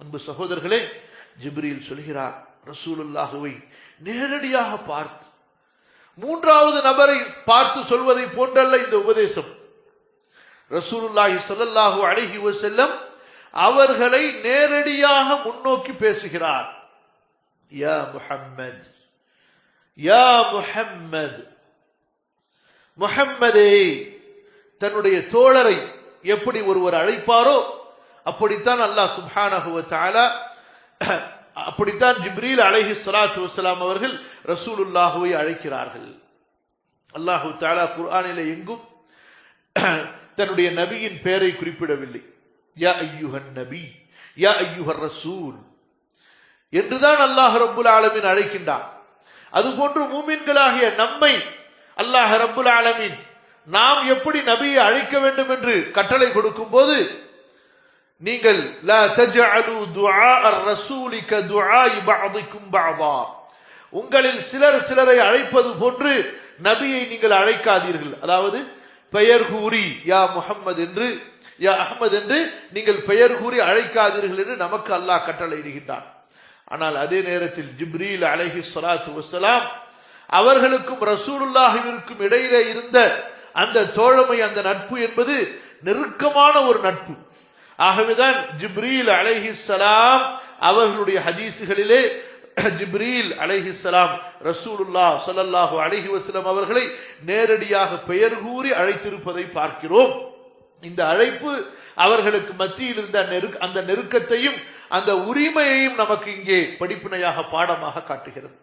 அன்பு சகோதரர்களே, ஜிப்ரீல் சொல்கிறார், ரசூலுல்லாஹுவை நேரடியாக பார்த்து மூன்றாவது நபரை பார்த்து சொல்வதை போன்றல்ல இந்த உபதேசம். ரசூலுல்லாஹி ஸல்லல்லாஹு அலைஹி வஸல்லம் அவர்களை நேரடியாக முன்னோக்கி பேசுகிறார். யா முஹம்மத், யா முஹம்மத், முஹம்மதே. தன்னுடைய தோழரை எப்படி ஒருவர் அழைப்பாரோ அப்படித்தான் அல்லாஹ் சுப்ஹானஹு வ தஆலா, அப்படித்தான் ஜிப்ரீல் அலைஹி ஸலாத்து வஸ்ஸலாம் அவர்கள் ரசூலுல்லாஹுவை அழைக்கிறார்கள். அல்லாஹு தஆலா குர்ஆனிலே எங்கும் தன்னுடைய நபியின் பெயரை குறிப்பிடவில்லை. யா அய்யுஹன் நபி, யா அய்யுஹர் ரசூல் என்றுதான் அல்லாஹ் ரப்புல் ஆலமீன் அழைக்கின்றான். அதுபோன்று மூமின்களாகிய நம்மை அல்லாஹ் ரப்புல் ஆலமீன் நாம் எப்படி நபியை அழைக்க வேண்டும் என்று கட்டளை கொடுக்கும் போது, நீங்கள் லா தஜஅலு துஆ அர்-ரசூலி கதுஆஇ பஅதிக்கும் பஅதா, உங்களில் சிலர் சிலரை அழைப்பது போன்று நபியை நீங்கள் அழைக்காதீர்கள். அதாவது பெயர் கூறி யா முஹம்மது என்று, யா அஹ்மத் என்று நீங்கள் பெயர் கூறி அழைக்காதீர்கள் என்று நமக்கு அல்லாஹ் கட்டளை இடுகின்றான். ஆனால் அதே நேரத்தில் ஜிப்ரீல் அலைஹி ஸலாத்து வஸ்ஸலாம் அவர்களுக்கும் ரசூலுல்லாஹிற்கும் இடையிலே இருந்த அந்த தோழமை, அந்த நட்பு என்பது நெருக்கமான ஒரு நட்பு. ஆகவேதான் ஜிப்ரீல் அலைஹிஸ்ஸலாம் அவர்களுடைய ஹதீசுகளிலே ஜிப்ரீல் அலைஹிஸ்ஸலாம் ரசூலுல்லாஹ் ஸல்லல்லாஹு அலைஹி வஸல்லம் அவர்களை நேரடியாக பெயர் கூறி அழைத்திருப்பதை பார்க்கிறோம். இந்த அழைப்பு அவர்களுக்கு மத்தியில் இருந்த அந்த நெருக்கத்தையும் அந்த உரிமையையும் நமக்கு இங்கே படிப்பினையாக பாடமாக காட்டுகிறது.